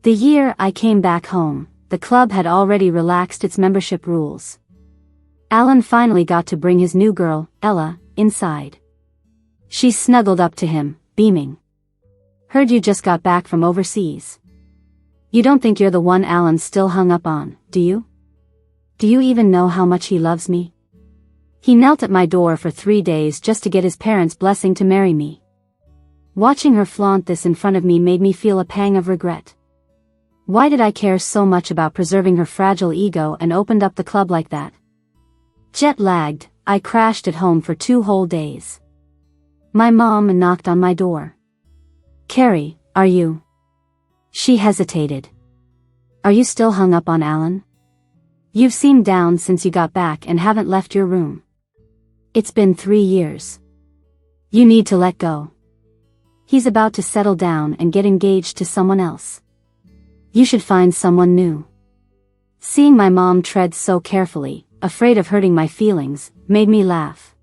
The year I came back home, the club had already relaxed its membership rules. Alan finally got to bring his new girl, Ella, inside. She snuggled up to him, beaming. "Heard you just got back from overseas. You don't think you're the one Alan's still hung up on, do you? Do you even know how much he loves me? He knelt at my door for 3 days just to get his parents' blessing to marry me." Watching her flaunt this in front of me made me feel a pang of regret. Why did I care so much about preserving her fragile ego and opened up the club like that? Jet-lagged, I crashed at home for 2 whole days. My mom knocked on my door. "Carrie, are you?" She hesitated. "Are you still hung up on Alan? You've seemed down since you got back and haven't left your room. It's been 3 years. You need to let go. He's about to settle down and get engaged to someone else. You should find someone new." Seeing my mom tread so carefully, afraid of hurting my feelings, made me laugh.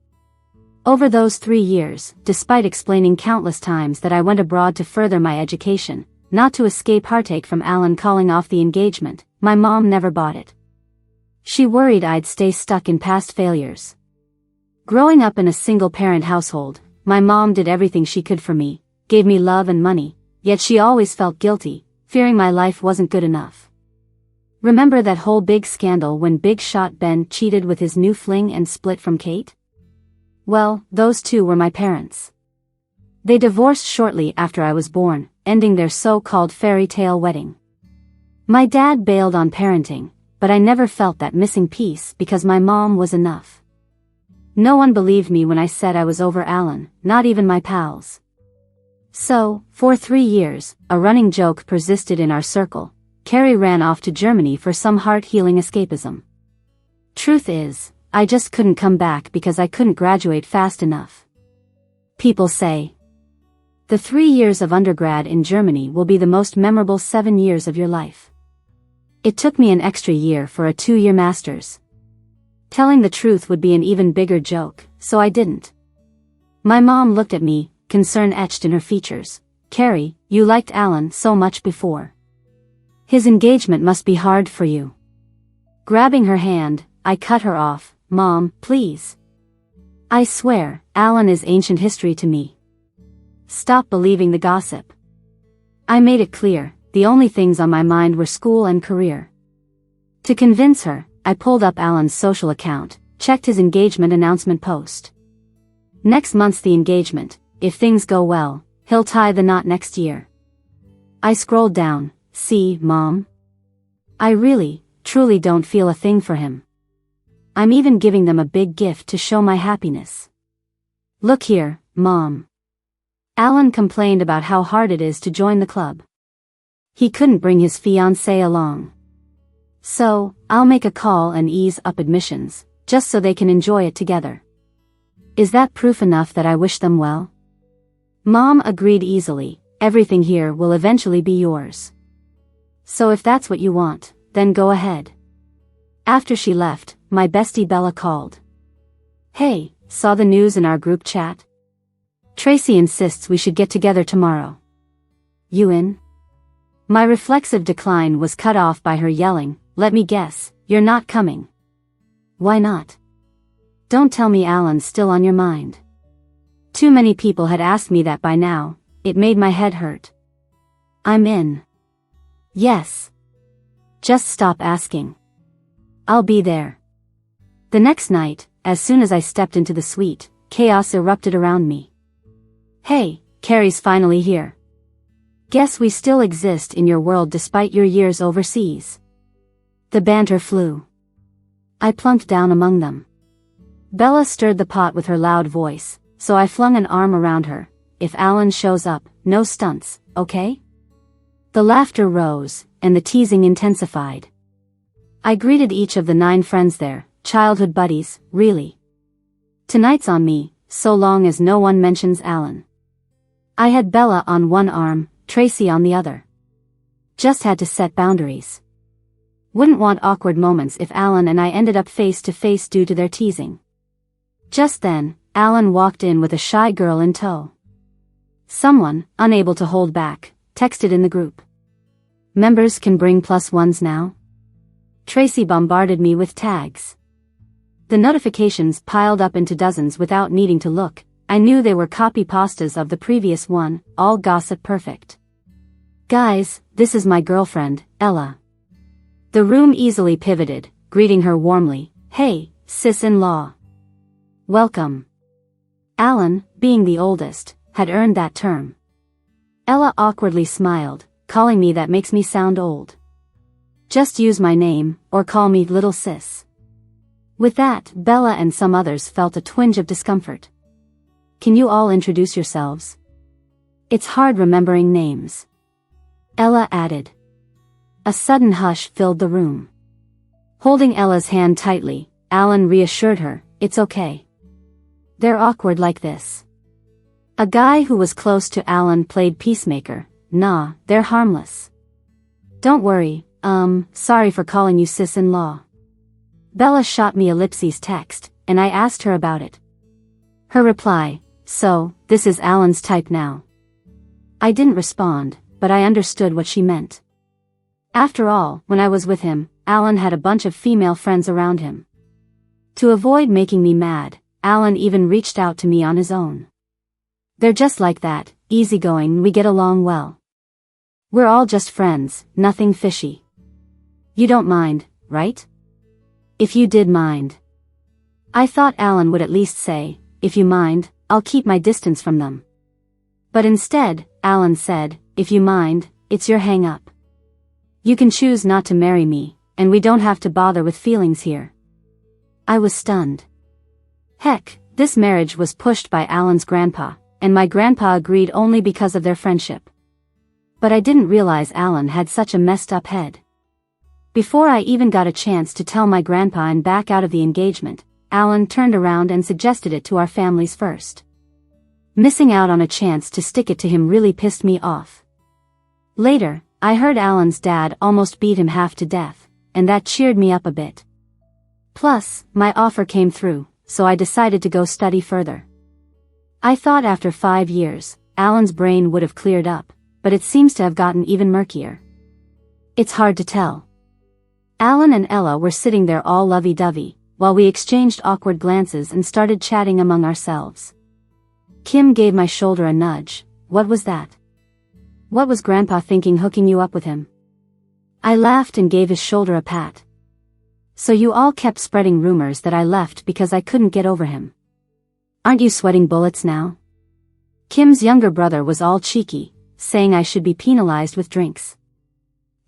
Over those 3 years, despite explaining countless times that I went abroad to further my education, not to escape heartache from Alan calling off the engagement, my mom never bought it. She worried I'd stay stuck in past failures. Growing up in a single-parent household, my mom did everything she could for me, gave me love and money, yet she always felt guilty, fearing my life wasn't good enough. Remember that whole big scandal when Big Shot Ben cheated with his new fling and split from Kate? Well, those two were my parents. They divorced shortly after I was born, ending their so-called fairy tale wedding. My dad bailed on parenting, but I never felt that missing piece because my mom was enough. No one believed me when I said I was over Alan, not even my pals. So, for 3 years, a running joke persisted in our circle: Carrie ran off to Germany for some heart-healing escapism. Truth is, I just couldn't come back because I couldn't graduate fast enough. People say, the 3 years of undergrad in Germany will be the most memorable 7 years of your life. It took me an extra year for a 2-year master's. Telling the truth would be an even bigger joke, so I didn't. My mom looked at me, concern etched in her features. "Carrie, you liked Alan so much before. His engagement must be hard for you." Grabbing her hand, I cut her off. "Mom, please. I swear, Alan is ancient history to me. Stop believing the gossip." I made it clear, the only things on my mind were school and career. To convince her, I pulled up Alan's social account, checked his engagement announcement post. Next month's the engagement. If things go well, he'll tie the knot next year. I scrolled down. "See, Mom? I really, truly don't feel a thing for him. I'm even giving them a big gift to show my happiness. Look here, Mom." Alan complained about how hard it is to join the club. He couldn't bring his fiancée along. "So, I'll make a call and ease up admissions, just so they can enjoy it together. Is that proof enough that I wish them well?" Mom agreed easily. "Everything here will eventually be yours. So if that's what you want, then go ahead." After she left, my bestie Bella called. "Hey, saw the news in our group chat? Tracy insists we should get together tomorrow. You in?" My reflexive decline was cut off by her yelling, "Let me guess, you're not coming." "Why not? Don't tell me Alan's still on your mind." Too many people had asked me that by now. It made my head hurt. "I'm in. Yes. Just stop asking. I'll be there." The next night, as soon as I stepped into the suite, chaos erupted around me. "Hey, Carrie's finally here. Guess we still exist in your world despite your years overseas." The banter flew. I plunked down among them. Bella stirred the pot with her loud voice, so I flung an arm around her. "If Alan shows up, no stunts, okay?" The laughter rose, and the teasing intensified. I greeted each of the 9 friends there, childhood buddies, really. "Tonight's on me, so long as no one mentions Alan." I had Bella on one arm, Tracy on the other. Just had to set boundaries. Wouldn't want awkward moments if Alan and I ended up face to face due to their teasing. Just then, Alan walked in with a shy girl in tow. Someone, unable to hold back, texted in the group. Members can bring +1s now? Tracy bombarded me with tags. The notifications piled up into dozens without needing to look. I knew they were copy pastas of the previous one, all gossip perfect. Guys, this is my girlfriend, Ella. The room easily pivoted, greeting her warmly. Hey, sis-in-law. Welcome. Alan, being the oldest, had earned that term. Ella awkwardly smiled, calling me that makes me sound old. Just use my name, or call me little sis. With that, Bella and some others felt a twinge of discomfort. Can you all introduce yourselves? It's hard remembering names. Ella added. A sudden hush filled the room. Holding Ella's hand tightly, Alan reassured her, it's okay. They're awkward like this. A guy who was close to Alan played peacemaker. Nah, they're harmless. Don't worry, sorry for calling you sis-in-law. Bella shot me ellipses text, and I asked her about it. Her reply, so, this is Alan's type now. I didn't respond, but I understood what she meant. After all, when I was with him, Alan had a bunch of female friends around him. To avoid making me mad, Alan even reached out to me on his own. They're just like that, easygoing, we get along well. We're all just friends, nothing fishy. You don't mind, right? If you did mind. I thought Alan would at least say, if you mind, I'll keep my distance from them. But instead, Alan said, if you mind, it's your hang-up. You can choose not to marry me, and we don't have to bother with feelings here. I was stunned. Heck, this marriage was pushed by Alan's grandpa, and my grandpa agreed only because of their friendship. But I didn't realize Alan had such a messed up head. Before I even got a chance to tell my grandpa and back out of the engagement, Alan turned around and suggested it to our families first. Missing out on a chance to stick it to him really pissed me off. Later, I heard Alan's dad almost beat him half to death, and that cheered me up a bit. Plus, my offer came through, so I decided to go study further. I thought after 5 years, Alan's brain would have cleared up, but it seems to have gotten even murkier. It's hard to tell. Alan and Ella were sitting there all lovey-dovey, while we exchanged awkward glances and started chatting among ourselves. Kim gave my shoulder a nudge. What was that? What was Grandpa thinking hooking you up with him? I laughed and gave his shoulder a pat. So you all kept spreading rumors that I left because I couldn't get over him. Aren't you sweating bullets now? Kim's younger brother was all cheeky, saying I should be penalized with drinks.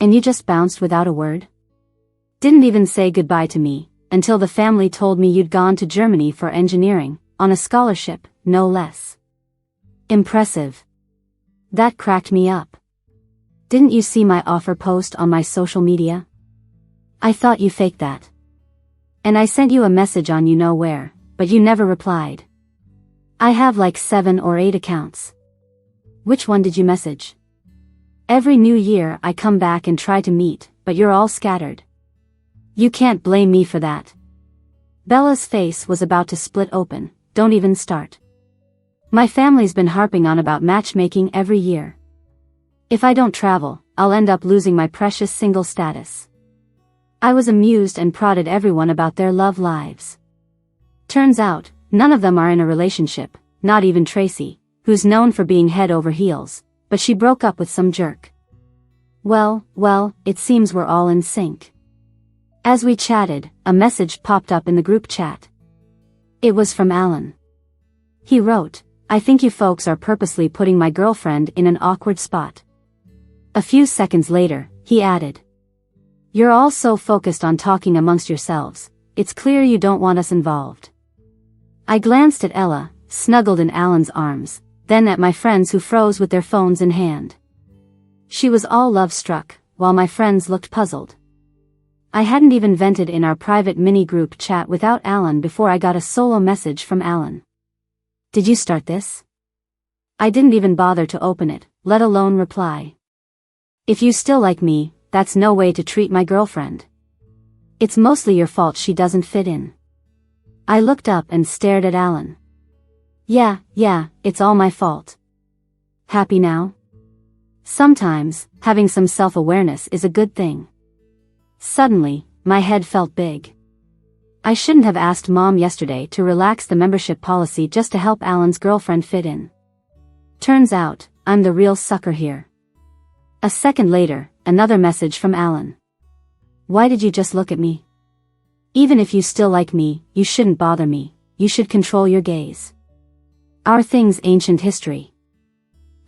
And you just bounced without a word? Didn't even say goodbye to me, until the family told me you'd gone to Germany for engineering, on a scholarship, no less. Impressive. That cracked me up. Didn't you see my offer post on my social media? I thought you faked that. And I sent you a message on you know where, but you never replied. I have like 7 or 8 accounts. Which one did you message? Every new year I come back and try to meet, but you're all scattered. You can't blame me for that. Bella's face was about to split open. Don't even start. My family's been harping on about matchmaking every year. If I don't travel, I'll end up losing my precious single status. I was amused and prodded everyone about their love lives. Turns out, none of them are in a relationship, not even Tracy, who's known for being head over heels, but she broke up with some jerk. Well, it seems we're all in sync. As we chatted, a message popped up in the group chat. It was from Alan. He wrote, I think you folks are purposely putting my girlfriend in an awkward spot. A few seconds later, he added. You're all so focused on talking amongst yourselves, it's clear you don't want us involved. I glanced at Ella, snuggled in Alan's arms, then at my friends who froze with their phones in hand. She was all love-struck, while my friends looked puzzled. I hadn't even vented in our private mini-group chat without Alan before I got a solo message from Alan. Did you start this? I didn't even bother to open it, let alone reply. If you still like me, that's no way to treat my girlfriend. It's mostly your fault she doesn't fit in. I looked up and stared at Alan. Yeah, it's all my fault. Happy now? Sometimes, having some self-awareness is a good thing. Suddenly, my head felt big. I shouldn't have asked Mom yesterday to relax the membership policy just to help Alan's girlfriend fit in. Turns out, I'm the real sucker here. A second later, another message from Alan. Why did you just look at me? Even if you still like me, you shouldn't bother me, you should control your gaze. Our thing's ancient history.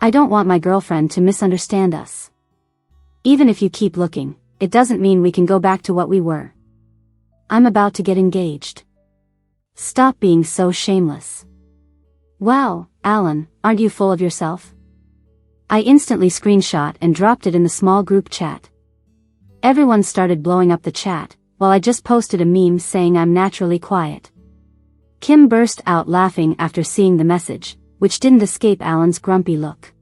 I don't want my girlfriend to misunderstand us. Even if you keep looking, it doesn't mean we can go back to what we were. I'm about to get engaged. Stop being so shameless. Wow, Alan, aren't you full of yourself? I instantly screenshot and dropped it in the small group chat. Everyone started blowing up the chat, while I just posted a meme saying I'm naturally quiet. Kim burst out laughing after seeing the message, which didn't escape Alan's grumpy look.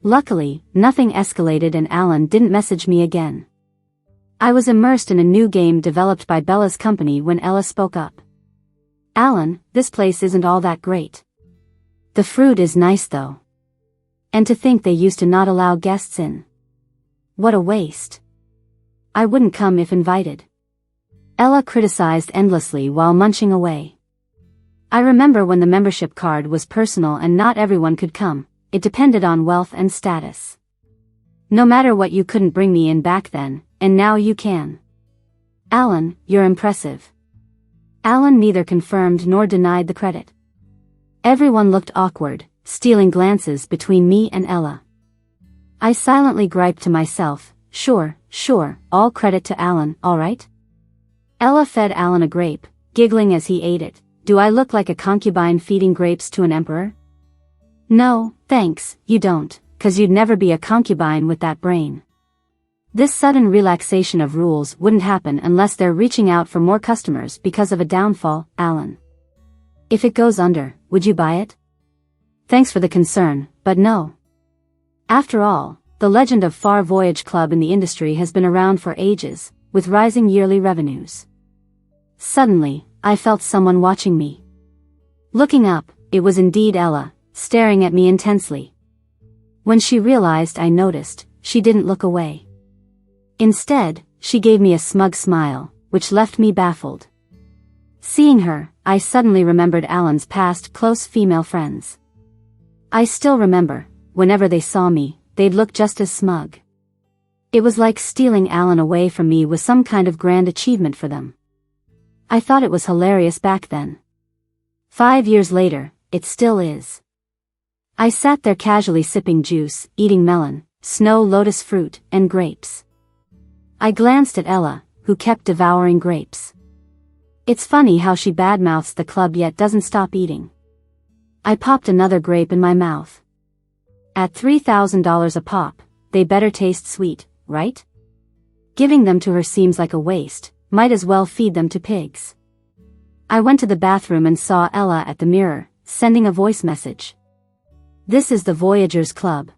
Luckily, nothing escalated and Alan didn't message me again. I was immersed in a new game developed by Bella's company when Ella spoke up. Alan, this place isn't all that great. The fruit is nice though. And to think they used to not allow guests in. What a waste. I wouldn't come if invited. Ella criticized endlessly while munching away. I remember when the membership card was personal and not everyone could come, it depended on wealth and status. No matter what, you couldn't bring me in back then, and now you can. Alan, you're impressive. Alan neither confirmed nor denied the credit. Everyone looked awkward, stealing glances between me and Ella. I silently griped to myself, sure, all credit to Alan, alright? Ella fed Alan a grape, giggling as he ate it. Do I look like a concubine feeding grapes to an emperor? No, thanks, you don't, 'cause you'd never be a concubine with that brain. This sudden relaxation of rules wouldn't happen unless they're reaching out for more customers because of a downfall, Alan. If it goes under, would you buy it? Thanks for the concern, but no. After all, the legend of Far Voyage Club in the industry has been around for ages, with rising yearly revenues. Suddenly, I felt someone watching me. Looking up, it was indeed Ella, staring at me intensely. When she realized I noticed, she didn't look away. Instead, she gave me a smug smile, which left me baffled. Seeing her, I suddenly remembered Alan's past close female friends. I still remember, whenever they saw me, they'd look just as smug. It was like stealing Alan away from me was some kind of grand achievement for them. I thought it was hilarious back then. 5 years later, it still is. I sat there casually sipping juice, eating melon, snow lotus fruit, and grapes. I glanced at Ella, who kept devouring grapes. It's funny how she badmouths the club yet doesn't stop eating. I popped another grape in my mouth. At $3,000 a pop, they better taste sweet, right? Giving them to her seems like a waste, might as well feed them to pigs. I went to the bathroom and saw Ella at the mirror, sending a voice message. This is the Voyagers Club.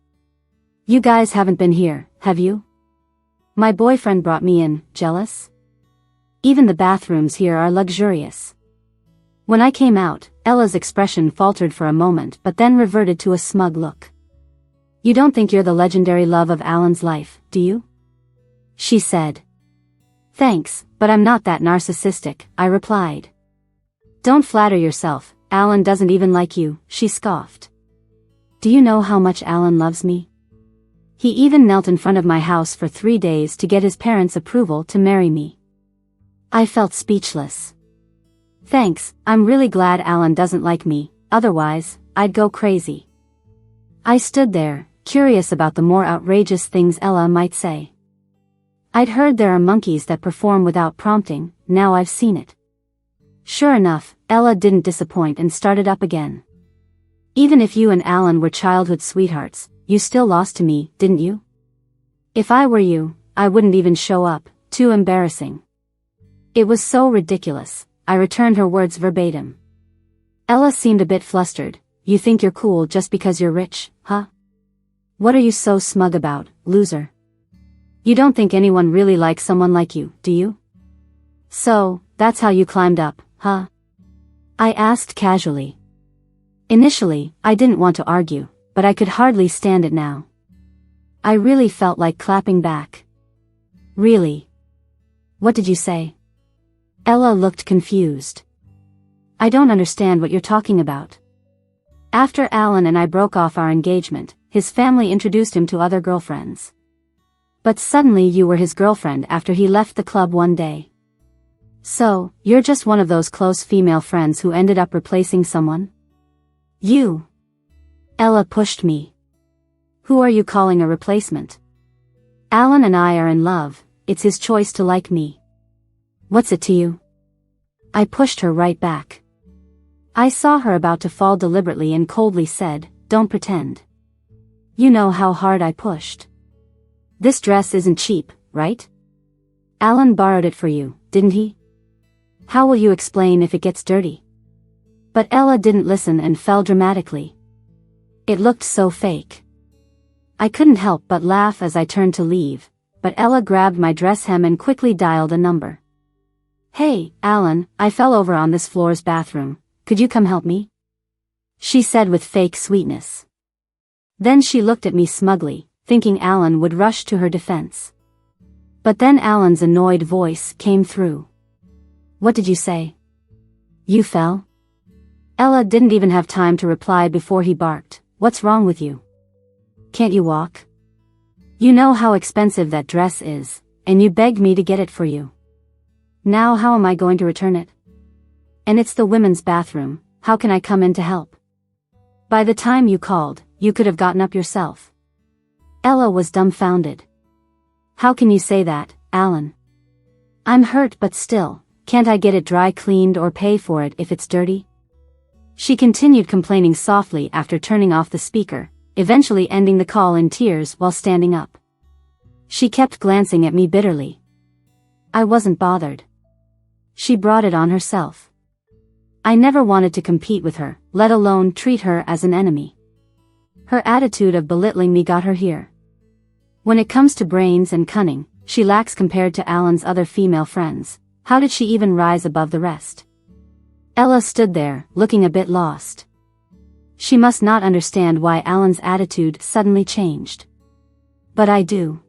You guys haven't been here, have you? My boyfriend brought me in, jealous? Even the bathrooms here are luxurious. When I came out, Ella's expression faltered for a moment but then reverted to a smug look. You don't think you're the legendary love of Alan's life, do you? She said. Thanks, but I'm not that narcissistic, I replied. Don't flatter yourself, Alan doesn't even like you, she scoffed. Do you know how much Alan loves me? He even knelt in front of my house for 3 days to get his parents' approval to marry me. I felt speechless. Thanks, I'm really glad Alan doesn't like me, otherwise, I'd go crazy. I stood there, curious about the more outrageous things Ella might say. I'd heard there are monkeys that perform without prompting, now I've seen it. Sure enough, Ella didn't disappoint and started up again. Even if you and Alan were childhood sweethearts, you still lost to me, didn't you? If I were you, I wouldn't even show up, too embarrassing. It was so ridiculous, I returned her words verbatim. Ella seemed a bit flustered. You think you're cool just because you're rich, huh? What are you so smug about, loser? You don't think anyone really likes someone like you, do you? So, that's how you climbed up, huh? I asked casually. Initially, I didn't want to argue, but I could hardly stand it now. I really felt like clapping back. Really? What did you say? Ella looked confused. I don't understand what you're talking about. After Alan and I broke off our engagement, his family introduced him to other girlfriends. But suddenly you were his girlfriend after he left the club one day. So, you're just one of those close female friends who ended up replacing someone? You. Ella pushed me. Who are you calling a replacement? Alan and I are in love, it's his choice to like me. What's it to you? I pushed her right back. I saw her about to fall deliberately and coldly said, don't pretend. You know how hard I pushed. This dress isn't cheap, right? Alan borrowed it for you, didn't he? How will you explain if it gets dirty? But Ella didn't listen and fell dramatically. It looked so fake. I couldn't help but laugh as I turned to leave, but Ella grabbed my dress hem and quickly dialed a number. Hey, Alan, I fell over on this floor's bathroom, could you come help me? She said with fake sweetness. Then she looked at me smugly, thinking Alan would rush to her defense. But then Alan's annoyed voice came through. What did you say? You fell? Ella didn't even have time to reply before he barked, what's wrong with you? Can't you walk? You know how expensive that dress is, and you begged me to get it for you. Now how am I going to return it? And it's the women's bathroom, how can I come in to help? By the time you called, you could have gotten up yourself. Ella was dumbfounded. How can you say that, Alan? I'm hurt but still, can't I get it dry cleaned or pay for it if it's dirty? She continued complaining softly after turning off the speaker, eventually ending the call in tears while standing up. She kept glancing at me bitterly. I wasn't bothered. She brought it on herself. I never wanted to compete with her, let alone treat her as an enemy. Her attitude of belittling me got her here. When it comes to brains and cunning, she lacks compared to Alan's other female friends. How did she even rise above the rest? Ella stood there, looking a bit lost. She must not understand why Alan's attitude suddenly changed. But I do.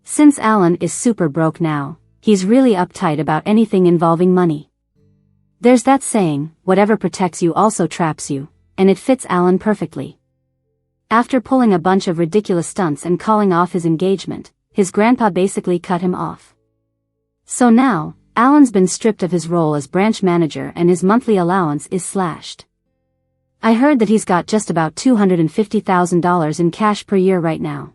Since Alan is super broke now, he's really uptight about anything involving money. There's that saying, whatever protects you also traps you, and it fits Alan perfectly. After pulling a bunch of ridiculous stunts and calling off his engagement, his grandpa basically cut him off. So now, Alan's been stripped of his role as branch manager and his monthly allowance is slashed. I heard that he's got just about $250,000 in cash per year right now.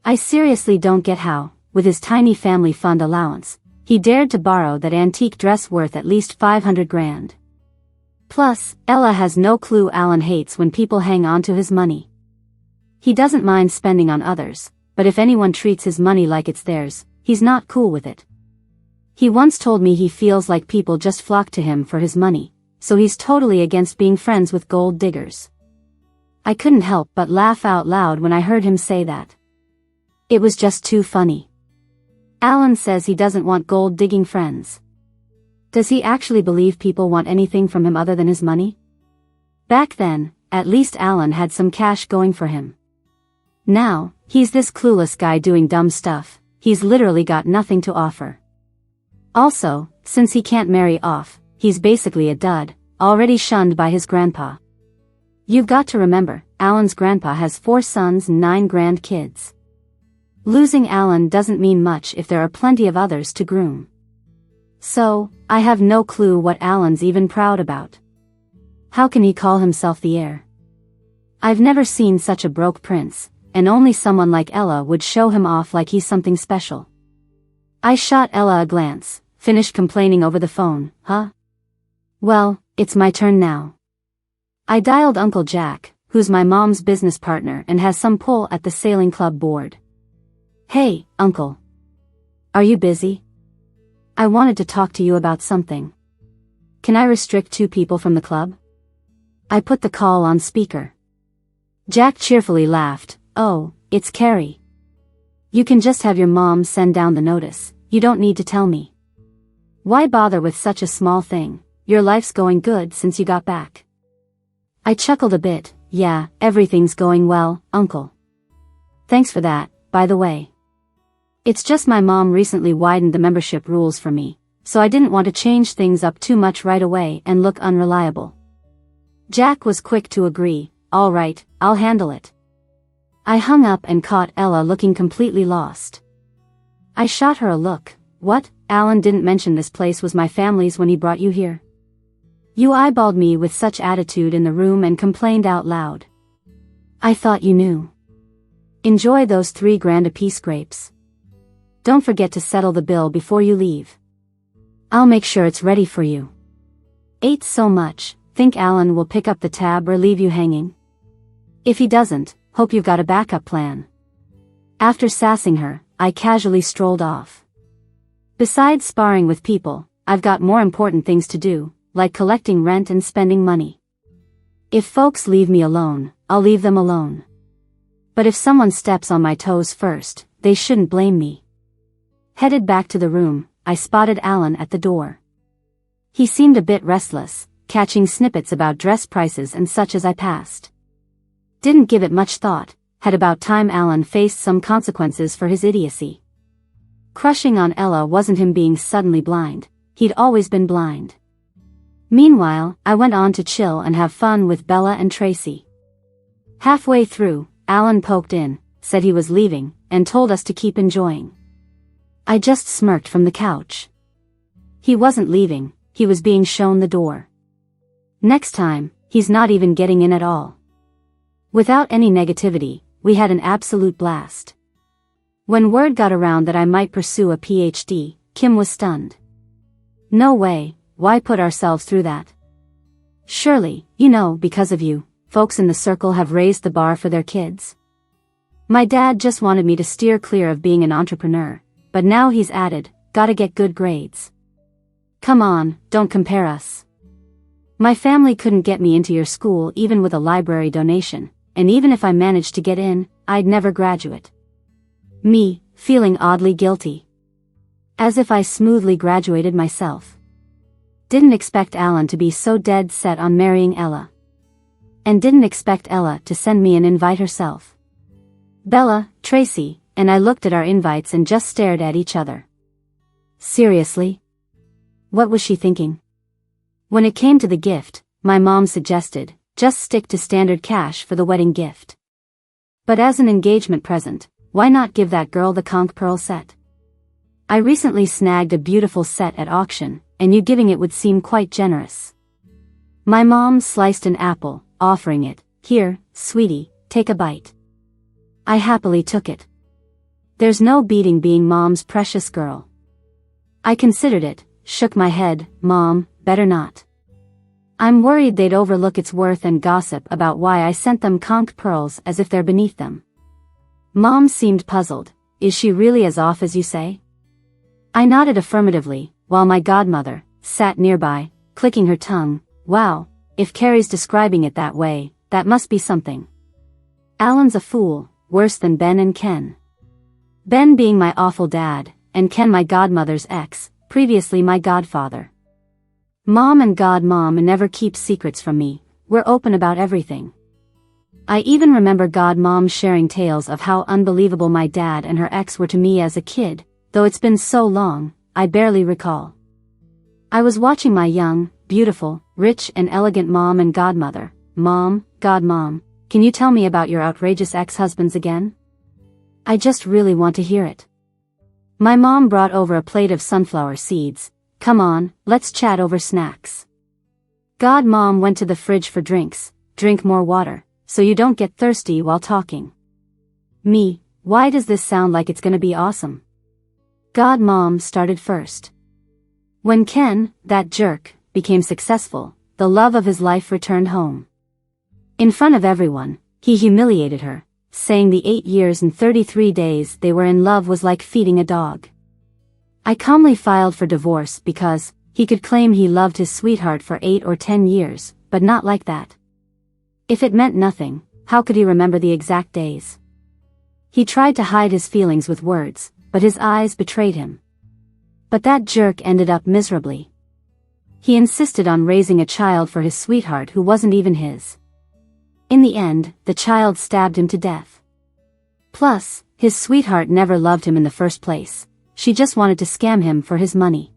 I seriously don't get how, with his tiny family fund allowance, he dared to borrow that antique dress worth at least $500,000. Plus, Ella has no clue Alan hates when people hang on to his money. He doesn't mind spending on others, but if anyone treats his money like it's theirs, he's not cool with it. He once told me he feels like people just flock to him for his money, so he's totally against being friends with gold diggers. I couldn't help but laugh out loud when I heard him say that. It was just too funny. Alan says he doesn't want gold-digging friends. Does he actually believe people want anything from him other than his money? Back then, at least Alan had some cash going for him. Now, he's this clueless guy doing dumb stuff, he's literally got nothing to offer. Also, since he can't marry off, he's basically a dud, already shunned by his grandpa. You've got to remember, Alan's grandpa has 4 sons and 9 grandkids. Losing Alan doesn't mean much if there are plenty of others to groom. So, I have no clue what Alan's even proud about. How can he call himself the heir? I've never seen such a broke prince, and only someone like Ella would show him off like he's something special. I shot Ella a glance, finished complaining over the phone, huh? Well, it's my turn now. I dialed Uncle Jack, who's my mom's business partner and has some pull at the sailing club board. Hey, Uncle. Are you busy? I wanted to talk to you about something. Can I restrict 2 people from the club? I put the call on speaker. Jack cheerfully laughed, oh, it's Carrie. You can just have your mom send down the notice, you don't need to tell me. Why bother with such a small thing, your life's going good since you got back. I chuckled a bit, yeah, everything's going well, Uncle. Thanks for that, by the way. It's just my mom recently widened the membership rules for me, so I didn't want to change things up too much right away and look unreliable. Jack was quick to agree, all right, I'll handle it. I hung up and caught Ella looking completely lost. I shot her a look. What? Alan didn't mention this place was my family's when he brought you here? You eyeballed me with such attitude in the room and complained out loud. I thought you knew. Enjoy those $3 grand apiece grapes. Don't forget to settle the bill before you leave. I'll make sure it's ready for you. Ate so much, think Alan will pick up the tab or leave you hanging? If he doesn't, hope you've got a backup plan. After sassing her, I casually strolled off. Besides sparring with people, I've got more important things to do, like collecting rent and spending money. If folks leave me alone, I'll leave them alone. But if someone steps on my toes first, they shouldn't blame me. Headed back to the room, I spotted Alan at the door. He seemed a bit restless, catching snippets about dress prices and such as I passed. Didn't give it much thought, had about time Alan faced some consequences for his idiocy. Crushing on Ella wasn't him being suddenly blind, he'd always been blind. Meanwhile, I went on to chill and have fun with Bella and Tracy. Halfway through, Alan poked in, said he was leaving, and told us to keep enjoying. I just smirked from the couch. He wasn't leaving, he was being shown the door. Next time, he's not even getting in at all. Without any negativity, we had an absolute blast. When word got around that I might pursue a PhD, Kim was stunned. No way, why put ourselves through that? Surely, because of you, folks in the circle have raised the bar for their kids. My dad just wanted me to steer clear of being an entrepreneur, but now he's added, gotta get good grades. Come on, don't compare us. My family couldn't get me into your school even with a library donation, and even if I managed to get in, I'd never graduate. Me, feeling oddly guilty. As if I smoothly graduated myself. Didn't expect Alan to be so dead set on marrying Ella. And didn't expect Ella to send me an invite herself. Bella, Tracy, and I looked at our invites and just stared at each other. Seriously? What was she thinking? When it came to the gift, my mom suggested, just stick to standard cash for the wedding gift. But as an engagement present, why not give that girl the conch pearl set? I recently snagged a beautiful set at auction, and you giving it would seem quite generous. My mom sliced an apple, offering it, here, sweetie, take a bite. I happily took it. There's no beating being mom's precious girl. I considered it, shook my head, Mom, better not. I'm worried they'd overlook its worth and gossip about why I sent them conch pearls as if they're beneath them. Mom seemed puzzled. Is she really as off as you say? I nodded affirmatively, while my godmother sat nearby, clicking her tongue. Wow, if Carrie's describing it that way, that must be something. Alan's a fool, worse than Ben and Ken. Ben being my awful dad, and Ken my godmother's ex, previously my godfather. Mom and godmom never keep secrets from me, we're open about everything. I even remember godmom sharing tales of how unbelievable my dad and her ex were to me as a kid, though it's been so long, I barely recall. I was watching my young, beautiful, rich and elegant mom and godmother. Mom, godmom, can you tell me about your outrageous ex-husbands again? I just really want to hear it. My mom brought over a plate of sunflower seeds. Come on, let's chat over snacks. Godmom went to the fridge for drinks. Drink more water, so you don't get thirsty while talking. Me, why does this sound like it's gonna be awesome? Godmom started first. When Ken, that jerk, became successful, the love of his life returned home. In front of everyone, he humiliated her, saying the 8 years and 33 days they were in love was like feeding a dog. I calmly filed for divorce because he could claim he loved his sweetheart for 8 or 10 years, but not like that. If it meant nothing, how could he remember the exact days? He tried to hide his feelings with words, but his eyes betrayed him. But that jerk ended up miserably. He insisted on raising a child for his sweetheart who wasn't even his. In the end, the child stabbed him to death. Plus, his sweetheart never loved him in the first place. She just wanted to scam him for his money.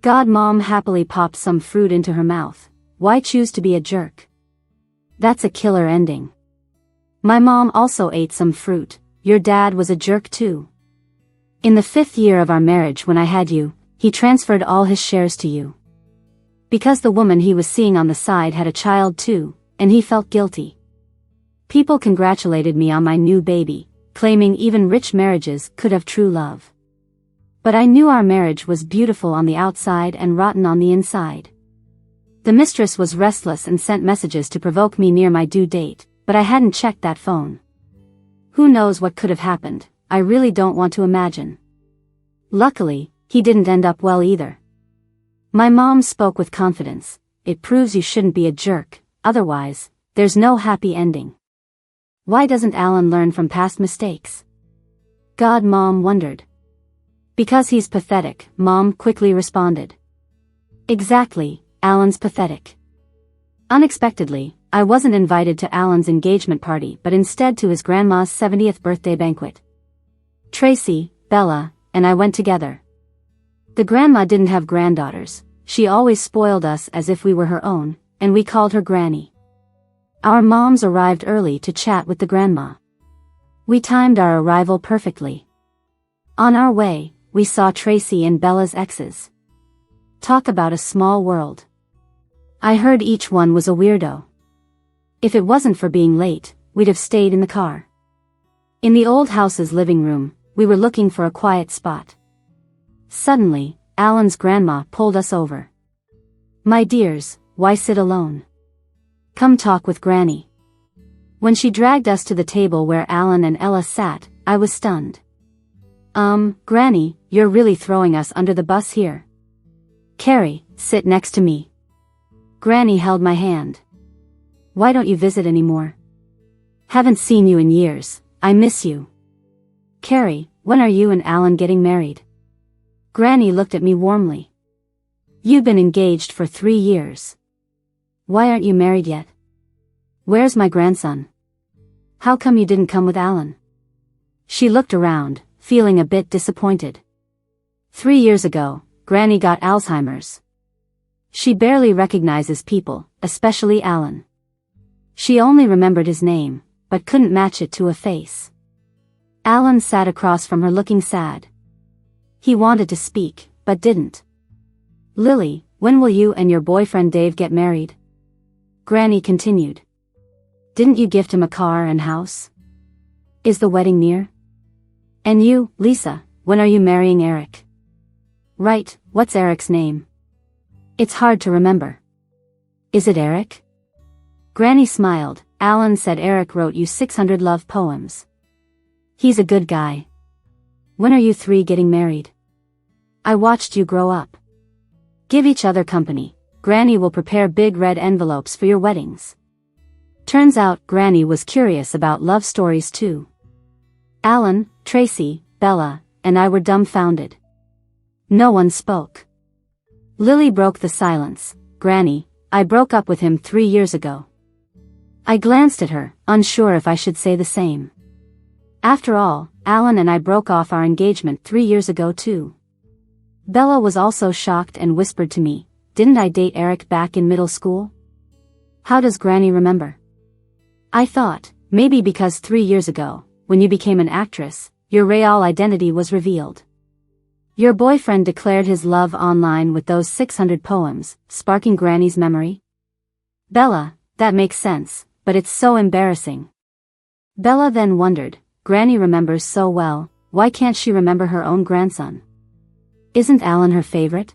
God, Mom happily popped some fruit into her mouth. Why choose to be a jerk? That's a killer ending. My mom also ate some fruit. Your dad was a jerk too. In the 5th year of our marriage, when I had you, he transferred all his shares to you. Because the woman he was seeing on the side had a child too, and he felt guilty. People congratulated me on my new baby, claiming even rich marriages could have true love. But I knew our marriage was beautiful on the outside and rotten on the inside. The mistress was restless and sent messages to provoke me near my due date, but I hadn't checked that phone. Who knows what could have happened? I really don't want to imagine. Luckily, he didn't end up well either. My mom spoke with confidence. It proves you shouldn't be a jerk, otherwise, there's no happy ending. Why doesn't Alan learn from past mistakes? God, Mom wondered. Because he's pathetic, Mom quickly responded. Exactly, Alan's pathetic. Unexpectedly, I wasn't invited to Alan's engagement party but instead to his grandma's 70th birthday banquet. Tracy, Bella, and I went together. The grandma didn't have granddaughters. She always spoiled us as if we were her own, and we called her Granny. Our moms arrived early to chat with the grandma. We timed our arrival perfectly. On our way, we saw Tracy and Bella's exes. Talk about a small world. I heard each one was a weirdo. If it wasn't for being late, we'd have stayed in the car. In the old house's living room, we were looking for a quiet spot. Suddenly, Alan's grandma pulled us over. My dears, why sit alone? Come talk with Granny. When she dragged us to the table where Alan and Ella sat, I was stunned. Granny, you're really throwing us under the bus here. Carrie, sit next to me. Granny held my hand. Why don't you visit anymore? Haven't seen you in years, I miss you. Carrie, when are you and Alan getting married? Granny looked at me warmly. You've been engaged for 3 years. Why aren't you married yet? Where's my grandson? How come you didn't come with Alan? She looked around, feeling a bit disappointed. 3 years ago, Granny got Alzheimer's. She barely recognizes people, especially Alan. She only remembered his name, but couldn't match it to a face. Alan sat across from her looking sad. He wanted to speak, but didn't. Lily, when will you and your boyfriend Dave get married? Granny continued. Didn't you gift him a car and house? Is the wedding near? And you, Lisa, when are you marrying Eric? Right, what's Eric's name? It's hard to remember. Is it Eric? Granny smiled. Alan said Eric wrote you 600 love poems. He's a good guy. When are you 3 getting married? I watched you grow up. Give each other company. Granny will prepare big red envelopes for your weddings. Turns out Granny was curious about love stories too. Alan, Tracy, Bella, and I were dumbfounded. No one spoke. Lily broke the silence. Granny, I broke up with him 3 years ago. I glanced at her, unsure if I should say the same. After all, Alan and I broke off our engagement 3 years ago too. Bella was also shocked and whispered to me, didn't I date Eric back in middle school? How does Granny remember? I thought, maybe because 3 years ago, when you became an actress, your real identity was revealed. Your boyfriend declared his love online with those 600 poems, sparking Granny's memory? Bella, that makes sense, but it's so embarrassing. Bella then wondered, Granny remembers so well, why can't she remember her own grandson? Isn't Alan her favorite?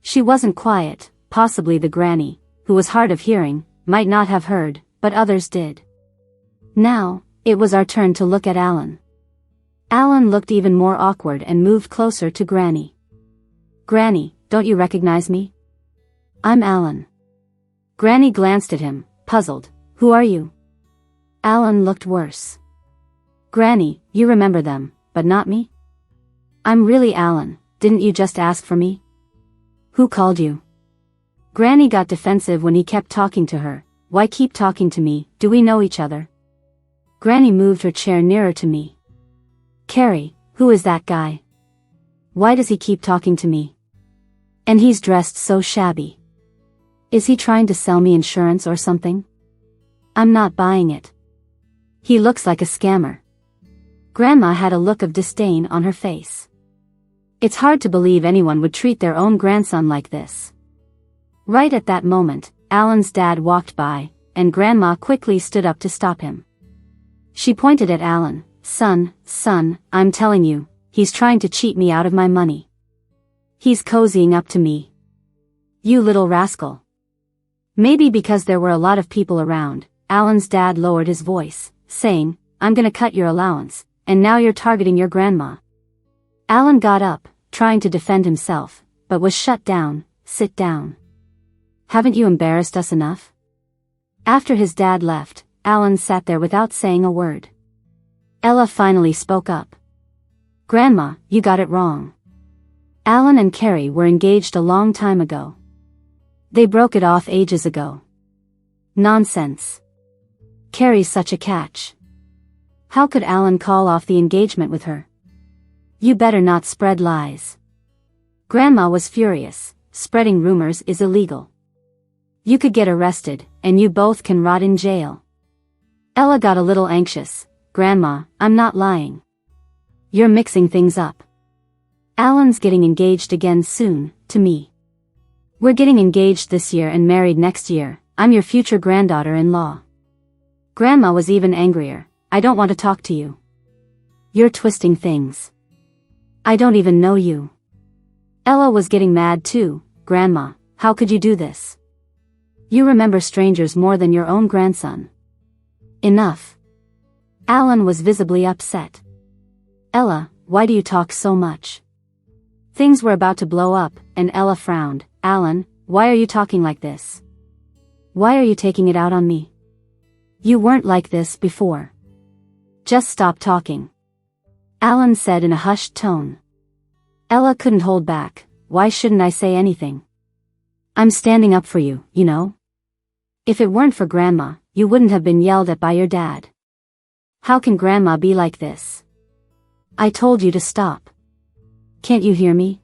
She wasn't quiet. Possibly the Granny, who was hard of hearing, might not have heard, but others did. Now, it was our turn to look at Alan. Alan looked even more awkward and moved closer to Granny. Granny, don't you recognize me? I'm Alan. Granny glanced at him, puzzled. Who are you? Alan looked worse. Granny, you remember them, but not me? I'm really Alan, didn't you just ask for me? Who called you? Granny got defensive when he kept talking to her. Why keep talking to me, do we know each other? Granny moved her chair nearer to me. Carrie, who is that guy? Why does he keep talking to me? And he's dressed so shabby. Is he trying to sell me insurance or something? I'm not buying it. He looks like a scammer. Grandma had a look of disdain on her face. It's hard to believe anyone would treat their own grandson like this. Right at that moment, Alan's dad walked by, and Grandma quickly stood up to stop him. She pointed at Alan. Son, I'm telling you, he's trying to cheat me out of my money. He's cozying up to me. You little rascal. Maybe because there were a lot of people around, Alan's dad lowered his voice, saying, I'm gonna cut your allowance, and now you're targeting your grandma. Alan got up, trying to defend himself, but was shut down. Sit down. Haven't you embarrassed us enough? After his dad left, Alan sat there without saying a word. Ella finally spoke up. Grandma, you got it wrong. Alan and Carrie were engaged a long time ago. They broke it off ages ago. Nonsense. Carrie's such a catch. How could Alan call off the engagement with her? You better not spread lies. Grandma was furious. Spreading rumors is illegal. You could get arrested, and you both can rot in jail. Ella got a little anxious. Grandma, I'm not lying. You're mixing things up. Alan's getting engaged again soon, to me. We're getting engaged this year and married next year. I'm your future granddaughter-in-law. Grandma was even angrier. I don't want to talk to you. You're twisting things. I don't even know you. Ella was getting mad too. Grandma, how could you do this? You remember strangers more than your own grandson. Enough. Alan was visibly upset. Ella, why do you talk so much? Things were about to blow up, and Ella frowned. Alan, why are you talking like this? Why are you taking it out on me? You weren't like this before. Just stop talking. Alan said in a hushed tone. Ella couldn't hold back. Why shouldn't I say anything? I'm standing up for you, you know? If it weren't for Grandma, you wouldn't have been yelled at by your dad. How can Grandma be like this? I told you to stop. Can't you hear me?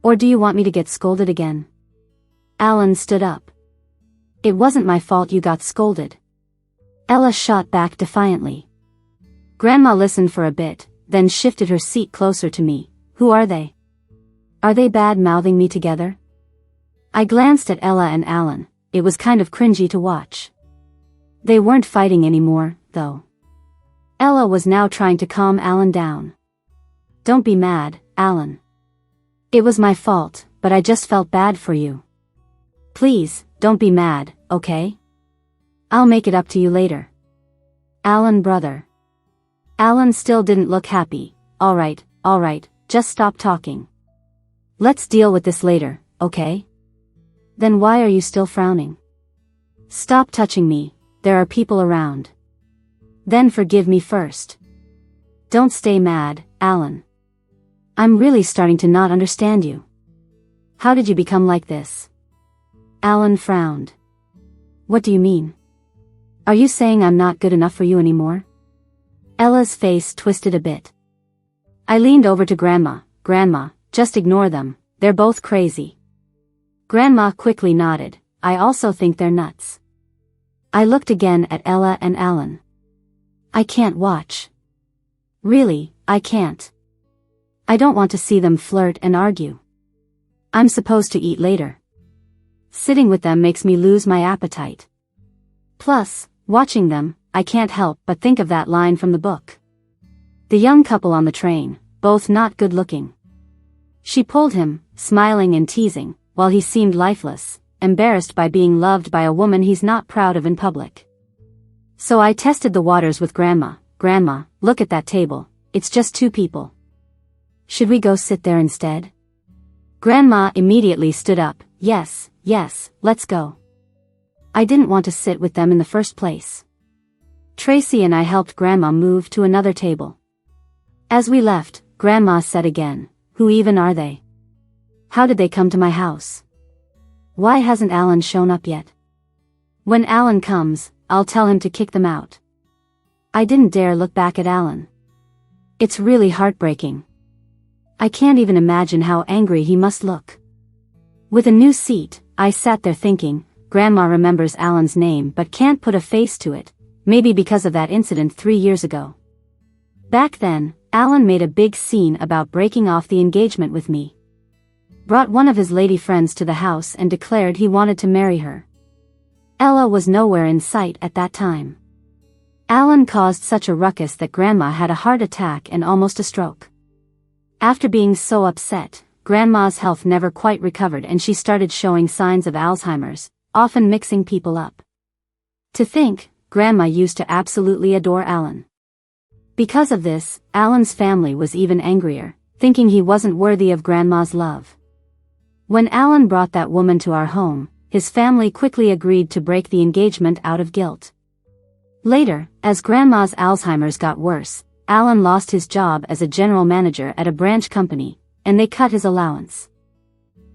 Or do you want me to get scolded again? Alan stood up. It wasn't my fault you got scolded. Ella shot back defiantly. Grandma listened for a bit, then shifted her seat closer to me. Who are they? Are they bad-mouthing me together? I glanced at Ella and Alan. It was kind of cringy to watch. They weren't fighting anymore, though. Ella was now trying to calm Alan down. Don't be mad, Alan. It was my fault, but I just felt bad for you. Please, don't be mad, okay? I'll make it up to you later. Alan, brother. Alan still didn't look happy. All right, just stop talking. Let's deal with this later, okay? Then why are you still frowning? Stop touching me, there are people around. Then forgive me first. Don't stay mad, Alan. I'm really starting to not understand you. How did you become like this? Alan frowned. What do you mean? Are you saying I'm not good enough for you anymore? Ella's face twisted a bit. I leaned over to Grandma. Grandma, just ignore them, they're both crazy. Grandma quickly nodded. I also think they're nuts. I looked again at Ella and Alan. I can't watch. Really, I can't. I don't want to see them flirt and argue. I'm supposed to eat later. Sitting with them makes me lose my appetite. Plus, watching them, I can't help but think of that line from the book. The young couple on the train, both not good looking. She pulled him, smiling and teasing, while he seemed lifeless, embarrassed by being loved by a woman he's not proud of in public. So I tested the waters with Grandma. Grandma, look at that table, it's just 2 people. Should we go sit there instead? Grandma immediately stood up. Yes, let's go. I didn't want to sit with them in the first place. Tracy and I helped Grandma move to another table. As we left, Grandma said again, who even are they? How did they come to my house? Why hasn't Alan shown up yet? When Alan comes, I'll tell him to kick them out. I didn't dare look back at Alan. It's really heartbreaking. I can't even imagine how angry he must look. With a new seat, I sat there thinking, Grandma remembers Alan's name but can't put a face to it, maybe because of that incident 3 years ago. Back then, Alan made a big scene about breaking off the engagement with me. Brought one of his lady friends to the house and declared he wanted to marry her. Ella was nowhere in sight at that time. Alan caused such a ruckus that Grandma had a heart attack and almost a stroke. After being so upset, Grandma's health never quite recovered and she started showing signs of Alzheimer's, often mixing people up. To think, Grandma used to absolutely adore Alan. Because of this, Alan's family was even angrier, thinking he wasn't worthy of Grandma's love. When Alan brought that woman to our home, his family quickly agreed to break the engagement out of guilt. Later, as Grandma's Alzheimer's got worse, Alan lost his job as a general manager at a branch company, and they cut his allowance.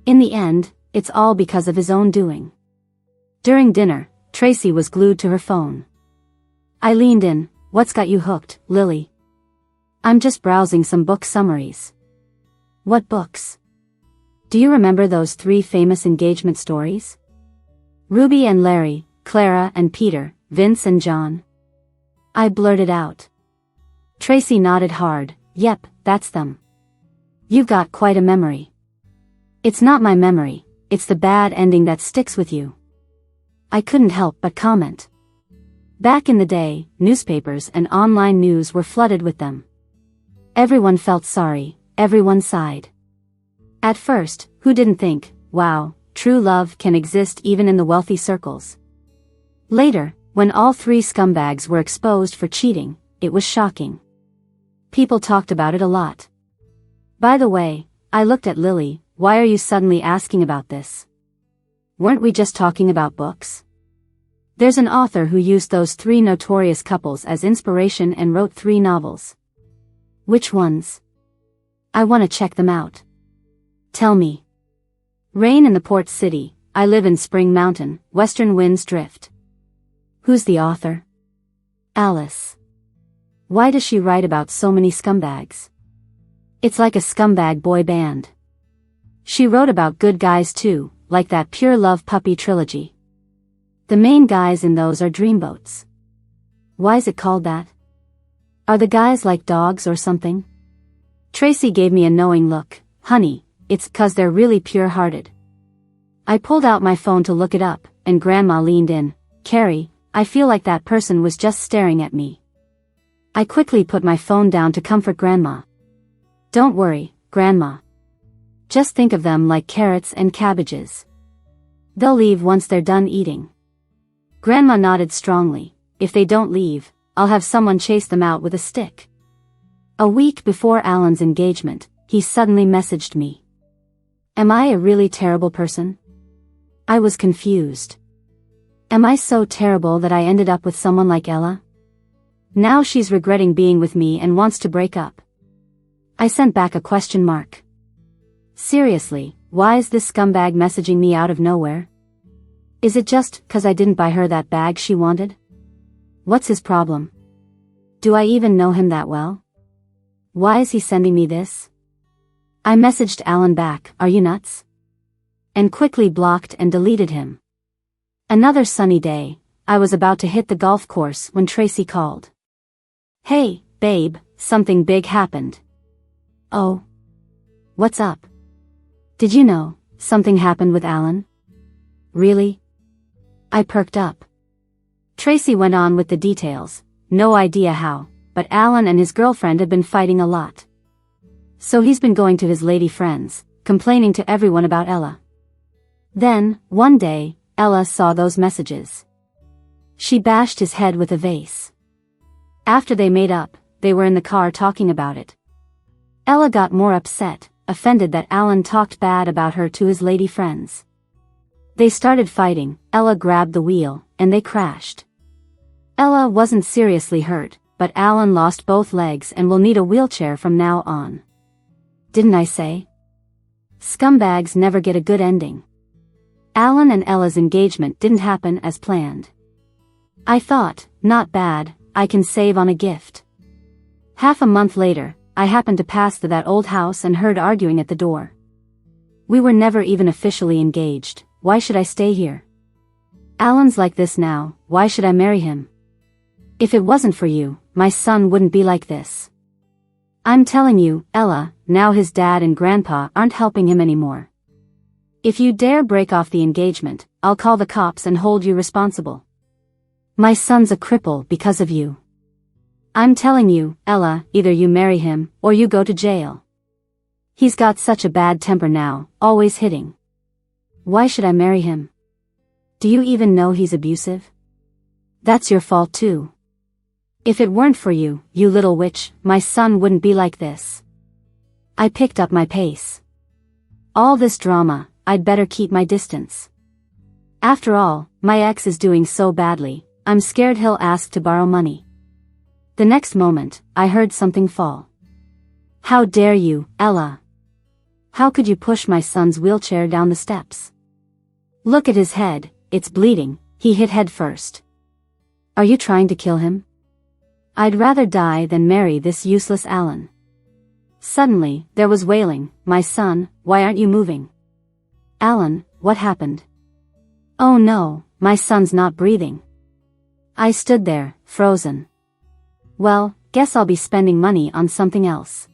In the end, it's all because of his own doing. During dinner, Tracy was glued to her phone. I leaned in. What's got you hooked, Lily? I'm just browsing some book summaries. What books? Do you remember those 3 famous engagement stories? Ruby and Larry, Clara and Peter, Vince and John? I blurted out. Tracy nodded hard. Yep, that's them. You've got quite a memory. It's not my memory, it's the bad ending that sticks with you. I couldn't help but comment. Back in the day, newspapers and online news were flooded with them. Everyone felt sorry, everyone sighed. At first, who didn't think, wow, true love can exist even in the wealthy circles? Later, when all 3 scumbags were exposed for cheating, it was shocking. People talked about it a lot. By the way, I looked at Lily. Why are you suddenly asking about this? Weren't we just talking about books? There's an author who used those 3 notorious couples as inspiration and wrote 3 novels. Which ones? I want to check them out. Tell me. Rain in the Port City, I Live in Spring Mountain, Western Winds Drift. Who's the author? Alice. Why does she write about so many scumbags? It's like a scumbag boy band. She wrote about good guys too, like that Pure Love Puppy trilogy. The main guys in those are dreamboats. Why's it called that? Are the guys like dogs or something? Tracy gave me a knowing look. Honey, it's 'cause they're really pure-hearted. I pulled out my phone to look it up, and Grandma leaned in. Carrie, I feel like that person was just staring at me. I quickly put my phone down to comfort Grandma. Don't worry, Grandma. Just think of them like carrots and cabbages. They'll leave once they're done eating. Grandma nodded strongly. If they don't leave, I'll have someone chase them out with a stick. A week before Alan's engagement, he suddenly messaged me. Am I a really terrible person? I was confused. Am I so terrible that I ended up with someone like Ella? Now she's regretting being with me and wants to break up. I sent back a question mark. Seriously, why is this scumbag messaging me out of nowhere? Is it just 'cause I didn't buy her that bag she wanted? What's his problem? Do I even know him that well? Why is he sending me this? I messaged Alan back, are you nuts? And quickly blocked and deleted him. Another sunny day, I was about to hit the golf course when Tracy called. Hey, babe, something big happened. Oh. What's up? Did you know something happened with Alan? Really? I perked up. Tracy went on with the details. No idea how, but Alan and his girlfriend have been fighting a lot. So he's been going to his lady friends, complaining to everyone about Ella. Then, one day, Ella saw those messages. She bashed his head with a vase. After they made up, they were in the car talking about it. Ella got more upset, offended that Alan talked bad about her to his lady friends. They started fighting, Ella grabbed the wheel, and they crashed. Ella wasn't seriously hurt, but Alan lost both legs and will need a wheelchair from now on. Didn't I say? Scumbags never get a good ending. Alan and Ella's engagement didn't happen as planned. I thought, not bad, I can save on a gift. Half a month later, I happened to pass through that old house and heard arguing at the door. We were never even officially engaged. Why should I stay here? Alan's like this now, why should I marry him? If it wasn't for you, my son wouldn't be like this. I'm telling you, Ella, now his dad and grandpa aren't helping him anymore. If you dare break off the engagement, I'll call the cops and hold you responsible. My son's a cripple because of you. I'm telling you, Ella, either you marry him, or you go to jail. He's got such a bad temper now, always hitting. Why should I marry him? Do you even know he's abusive? That's your fault too. If it weren't for you, you little witch, my son wouldn't be like this. I picked up my pace. All this drama, I'd better keep my distance. After all, my ex is doing so badly, I'm scared he'll ask to borrow money. The next moment, I heard something fall. How dare you, Ella? How could you push my son's wheelchair down the steps? Look at his head, it's bleeding, he hit head first. Are you trying to kill him? I'd rather die than marry this useless Alan. Suddenly, there was wailing, my son, why aren't you moving? Alan, what happened? Oh no, my son's not breathing. I stood there, frozen. Well, guess I'll be spending money on something else.